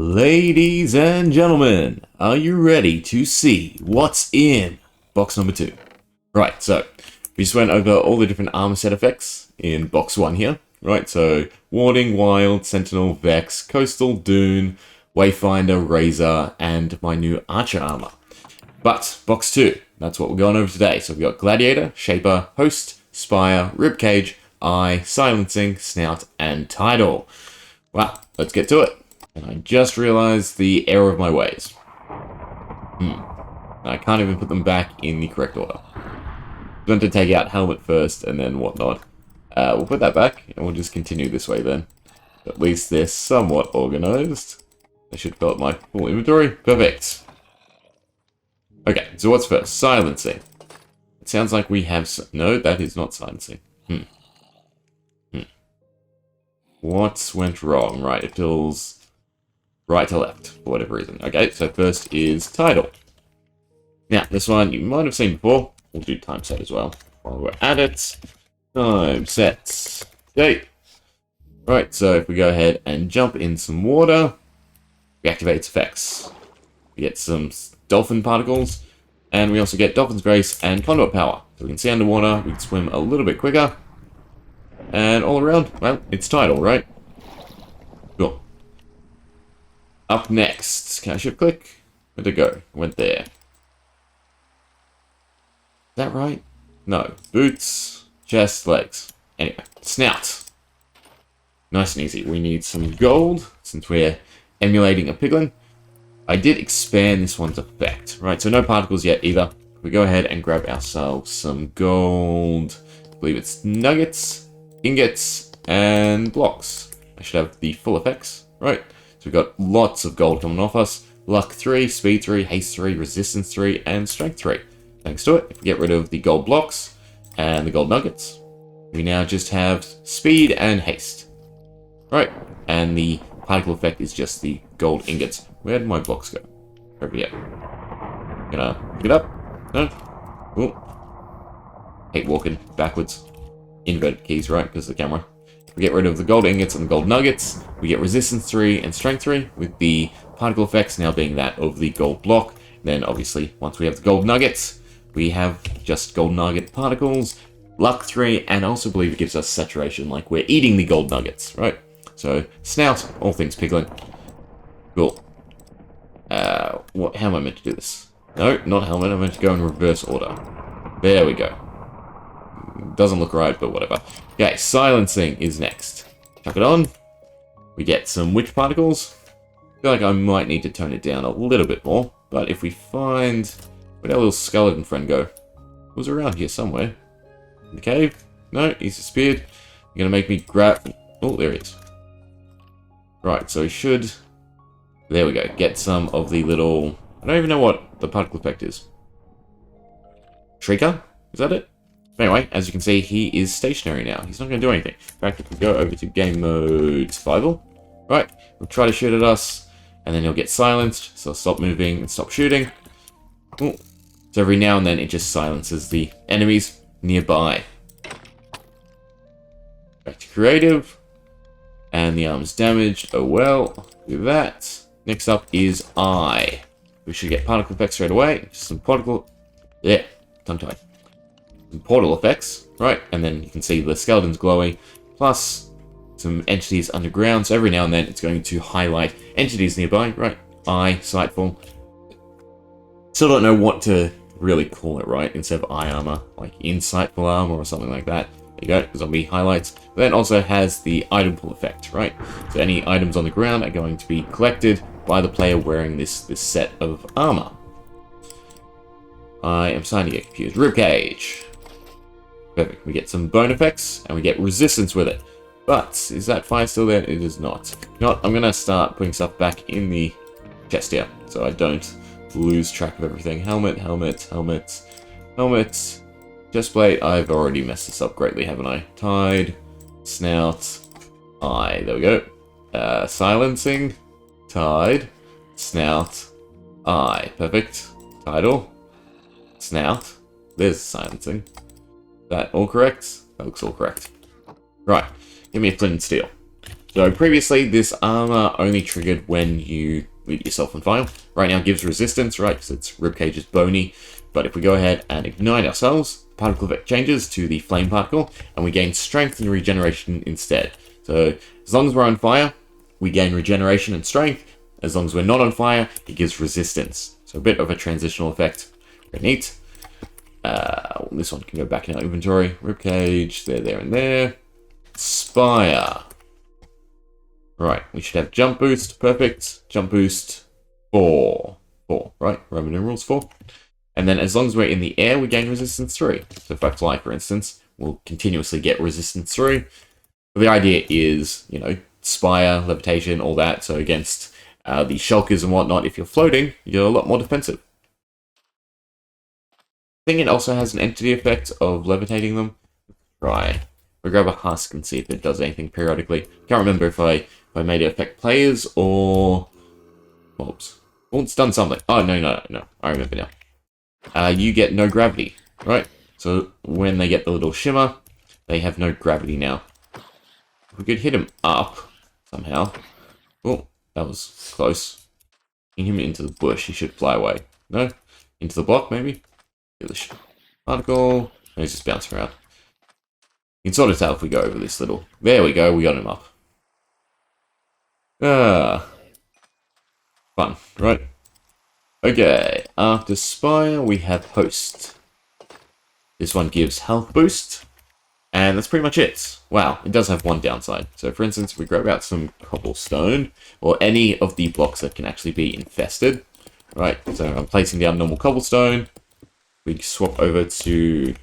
Ladies and gentlemen, are you ready to see what's in box number 2? Right, so we just went over all the different armor set effects in box 1 here. Right, so Warding, Wild, Sentinel, Vex, Coastal, Dune, Wayfinder, Razor, and my new Archer armor. But box 2, that's what we're going over today. So we've got Gladiator, Shaper, Host, Spire, Ribcage, Eye, Silencing, Snout, and Tidal. Well, let's get to it. And I just realized the error of my ways. I can't even put them back in the correct order. I'm going to take out helmet first and then whatnot. We'll put that back and we'll just continue this way then. At least they're somewhat organized. I should fill up my full inventory. Perfect. Okay, so what's first? Silencing. It sounds like we have... No, that is not silencing. What went wrong? Right, it feels... right to left, for whatever reason. Okay, so first is Tidal. Now, this one you might have seen before. We'll do time set as well. While we're at it. Time sets. Okay. Right, so if we go ahead and jump in some water, we activate its effects. We get some dolphin particles, and we also get Dolphin's Grace and Conduit Power. So we can see underwater, we can swim a little bit quicker. And all around, well, it's Tidal, right? Cool. Up next, can I shift click? Where'd it go? Went there. Is that right? No. Boots, chest, legs. Anyway, Snout. Nice and easy. We need some gold, since we're emulating a piglin. I did expand this one's effect, right? So no particles yet either. We go ahead and grab ourselves some gold. I believe it's nuggets, ingots, and blocks. I should have the full effects, right? So we've got lots of gold coming off us. Luck 3, Speed 3, Haste 3, Resistance 3, and Strength 3. Thanks to it, if we get rid of the gold blocks and the gold nuggets, we now just have Speed and Haste. Right, and the particle effect is just the gold ingots. Where did my blocks go? Over here. Gonna pick it up? No? Cool. Hate walking backwards. Inverted keys, right, because of the camera. We get rid of the gold ingots and the gold nuggets. We get Resistance 3 and Strength 3, with the particle effects now being that of the gold block. Then, obviously, once we have the gold nuggets, we have just gold nugget particles, Luck 3, and I also believe it gives us saturation, like we're eating the gold nuggets, right? So, Snout, all things piglin. Cool. How am I meant to do this? No, not helmet, I'm meant to go in reverse order. There we go. Doesn't look right, but whatever. Okay, Silencing is next. Chuck it on. We get some witch particles. I feel like I might need to tone it down a little bit more. But if we find... where'd our little skeleton friend go? He was around here somewhere. In the cave? No, he's disappeared. You're gonna make me grab... oh, there he is. Right, so we should... there we go. Get some of the little... I don't even know what the particle effect is. Shrieker? Is that it? Anyway, as you can see, he is stationary now. He's not going to do anything. In fact, if we go over to game mode survival, right, he'll try to shoot at us, and then he'll get silenced, so he'll stop moving and stop shooting. Ooh. So every now and then, it just silences the enemies nearby. Back to creative, and the arm's damaged. Oh well, do that. Next up is Eye. We should get particle effects straight away. Just some particle... yeah, tongue-tied. Some portal effects, right? And then you can see the skeletons glowing, plus some entities underground. So every now and then it's going to highlight entities nearby, right? Eye, Sightful. Still don't know what to really call it, right? Instead of eye armor, like Insightful armor or something like that. There you go, zombie highlights. But then also has the item pull effect, right? So any items on the ground are going to be collected by the player wearing this set of armor. I am starting to get confused. Ribcage. Perfect. We get some bone effects, and we get resistance with it. But, is that fire still there? It is not. You know what? I'm going to start putting stuff back in the chest here, so I don't lose track of everything. Helmet, helmet, helmet, helmet. Chest plate. I've already messed this up greatly, haven't I? Tide, Snout, Eye. There we go. Silencing, Tide, Snout, Eye. Perfect. Tidal, Snout. There's silencing. That all correct? That looks all correct. Right. Give me a flint and steel. So previously, this armor only triggered when you lit yourself on fire. Right now, it gives resistance, right, because its ribcage is bony. But if we go ahead and ignite ourselves, the particle effect changes to the flame particle, and we gain strength and regeneration instead. So as long as we're on fire, we gain regeneration and strength. As long as we're not on fire, it gives resistance. So a bit of a transitional effect. Very neat. This one can go back in our inventory. Ribcage, there, and there. Spire. Right, we should have jump boost. Perfect. Jump boost 4. 4, right? Roman numerals 4. And then as long as we're in the air, we gain resistance 3. So if I fly, for instance, we'll continuously get resistance 3. But the idea is, you know, spire, levitation, all that. So against the shulkers and whatnot, if you're floating, you're a lot more defensive. I think it also has an entity effect of levitating them. Right. We'll grab a husk and see if it does anything periodically. Can't remember if I made it affect players or mobs. Well, it's done something. Oh, no. I remember now. You get no gravity. Right. So when they get the little shimmer, they have no gravity now. If we could hit him up somehow. Oh, that was close. Hitting him into the bush, he should fly away. No? Into the block, maybe? Particle. No, he's just bouncing around. You can sort of tell if we go over this little... There we go, we got him up. Fun, right? Okay, after Spire, we have Host. This one gives health boost. And that's pretty much it. Wow, it does have one downside. So for instance, if we grab out some cobblestone, or any of the blocks that can actually be infested. Right, so I'm placing down normal cobblestone. We swap over to,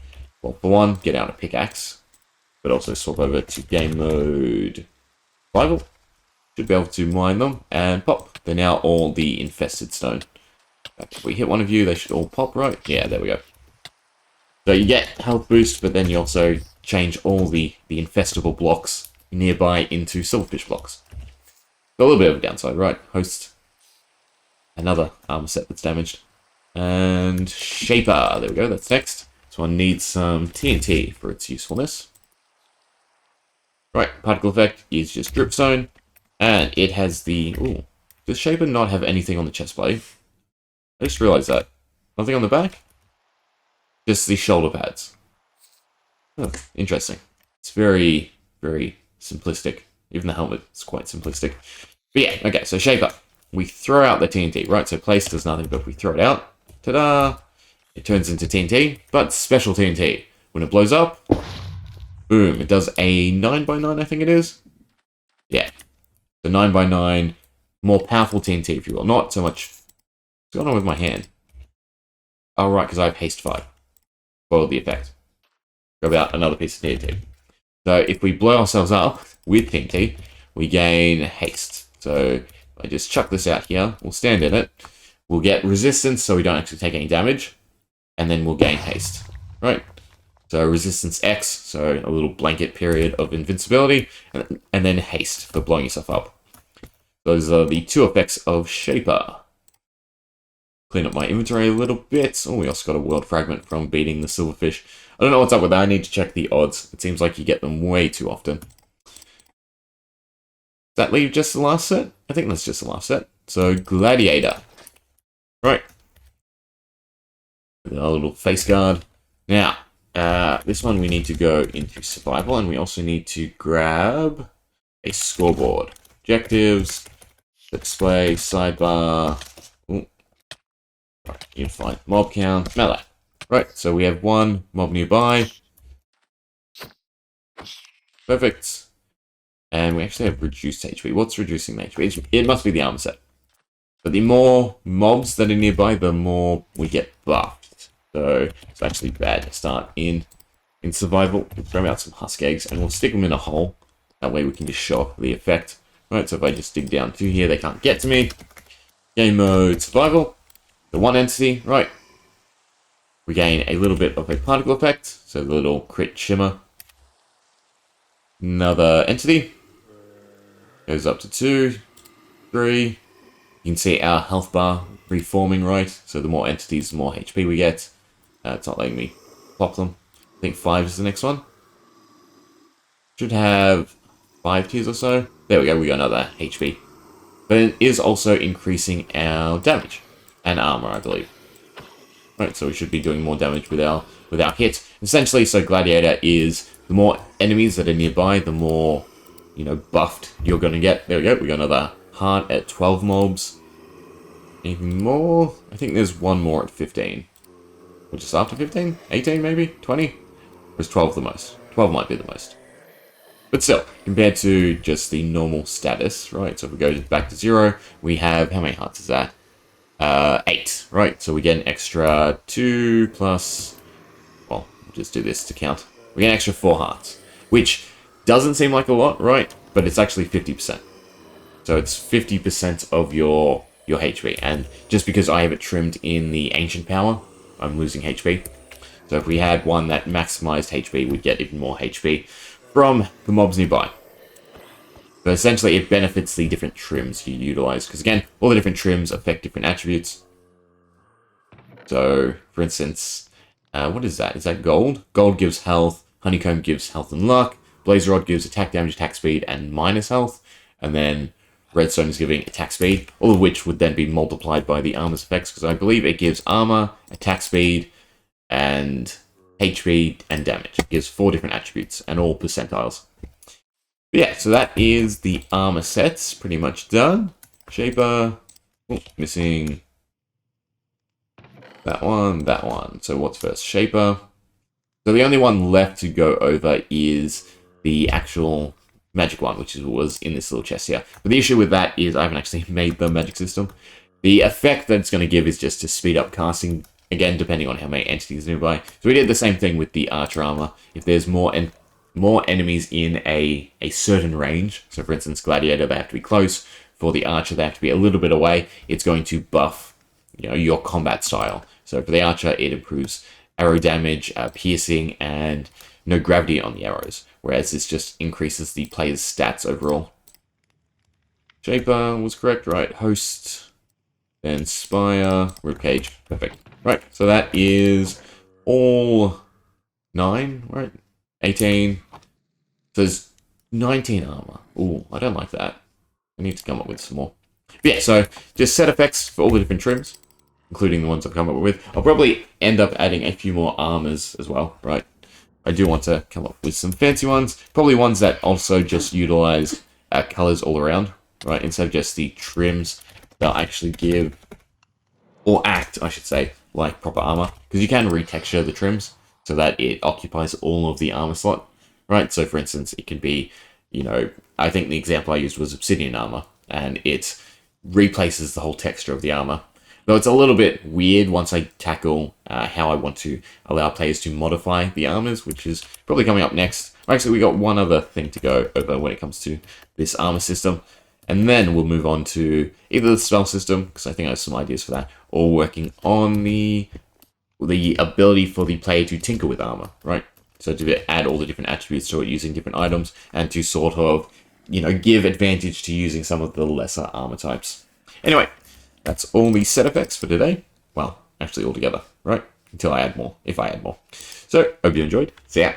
well, for one, get out a pickaxe. But also swap over to game mode survival. Should be able to mine them and pop. They're now all the infested stone. If we hit one of you, they should all pop, right? Yeah, there we go. So you get health boost, but then you also change all the infestable blocks nearby into silverfish blocks. A little bit of a downside, right? Host. Another armor set that's damaged. And Shaper. There we go, that's next. This one needs some TNT for its usefulness. Right, particle effect is just dripstone. And it has the... Ooh. Does Shaper not have anything on the chest plate? I just realized that. Nothing on the back? Just the shoulder pads. Oh, interesting. It's very, very simplistic. Even the helmet is quite simplistic. But yeah, okay, so Shaper. We throw out the TNT, right? So place does nothing, but we throw it out. Ta-da! It turns into TNT, but special TNT. When it blows up, boom, it does a 9x9, I think it is. Yeah. The 9x9, more powerful TNT, if you will. Not so much... What's going on with my hand? Oh, right, because I have haste 5. Spoiled the effect. Grab out another piece of TNT. So if we blow ourselves up with TNT, we gain haste. So if I just chuck this out here, we'll stand in it. We'll get resistance, so we don't actually take any damage. And then we'll gain haste. Right? So resistance X, so a little blanket period of invincibility. And then haste for blowing yourself up. Those are the two effects of Shaper. Clean up my inventory a little bit. Oh, we also got a world fragment from beating the silverfish. I don't know what's up with that. I need to check the odds. It seems like you get them way too often. Does that leave just the last set? I think that's just the last set. So, Gladiator. Right. A little face guard. Now, this one we need to go into survival, and we also need to grab a scoreboard. Objectives, display, sidebar. Ooh. Right, unified mob count, melee. Right, so we have one mob nearby. Perfect. And we actually have reduced HP. What's reducing the HP? It must be the armor set. But the more mobs that are nearby, the more we get buffed. So it's actually bad to start in survival. We'll throw out some husk eggs and we'll stick them in a hole. That way we can just show off the effect. Right, so if I just dig down through here, they can't get to me. Game mode survival. The one entity, right. We gain a little bit of a particle effect, so the little crit shimmer. Another entity. Goes up to 2, 3. You can see our health bar reforming, right? So the more entities, the more HP we get. It's not letting me pop them. I think 5 is the next one. Should have 5 tiers or so. There we go, we got another HP. But it is also increasing our damage and armor, I believe. Right, so we should be doing more damage with our hits. Essentially, so Gladiator is the more enemies that are nearby, the more, buffed you're going to get. There we go, we got another heart at 12 mobs. Anything more? I think there's one more at 15. Or just after 15? 18 maybe? 20? Or is 12 the most? 12 might be the most. But still, compared to just the normal status, right? So if we go back to 0, we have, how many hearts is that? 8, right? So we get an extra 2 plus, well, we'll just do this to count. We get an extra 4 hearts, which doesn't seem like a lot, right? But it's actually 50%. So it's 50% of your HP. And just because I have it trimmed in the Ancient Power, I'm losing HP. So if we had one that maximized HP, we'd get even more HP from the mobs nearby. So essentially, it benefits the different trims you utilize. Because again, all the different trims affect different attributes. So, for instance, what is that? Is that gold? Gold gives health. Honeycomb gives health and luck. Blaze Rod gives attack damage, attack speed, and minus health. And then Redstone is giving attack speed. All of which would then be multiplied by the armor's effects. Because I believe it gives armor, attack speed, and HP and damage. It gives 4 different attributes and all percentiles. But yeah, so that is the armor sets pretty much done. Shaper, missing that one, that one. So what's first? Shaper. So the only one left to go over is the actual magic one, which was in this little chest here. But the issue with that is I haven't actually made the magic system. The effect that it's going to give is just to speed up casting, again, depending on how many entities are nearby. So we did the same thing with the archer armor. If there's more enemies in a certain range, so for instance, Gladiator, they have to be close. For the archer, they have to be a little bit away. It's going to buff, your combat style. So for the archer, it improves arrow damage, piercing, and no gravity on the arrows. Whereas this just increases the player's stats overall. Shaper was correct, right? Host, then Spire, Ribcage, perfect. Right, so that is all 9, right? 18. So there's 19 armor. Ooh, I don't like that. I need to come up with some more. But yeah, so just set effects for all the different trims, including the ones I've come up with. I'll probably end up adding a few more armors as well, right? I do want to come up with some fancy ones. Probably ones that also just utilize colors all around, right? Instead of just the trims, they'll actually give, or act, I should say, like proper armor. Because you can retexture the trims so that it occupies all of the armor slot, right? So for instance, it can be, I think the example I used was obsidian armor, and it replaces the whole texture of the armor. Though it's a little bit weird once I tackle how I want to allow players to modify the armors, which is probably coming up next. Actually, we got one other thing to go over when it comes to this armor system. And then we'll move on to either the spell system, because I think I have some ideas for that, or working on the ability for the player to tinker with armor, right? So to add all the different attributes to it using different items, and to sort of, give advantage to using some of the lesser armor types. Anyway, that's all the set effects for today. Well, actually all together, right? Until I add more, if I add more. So, hope you enjoyed. See ya.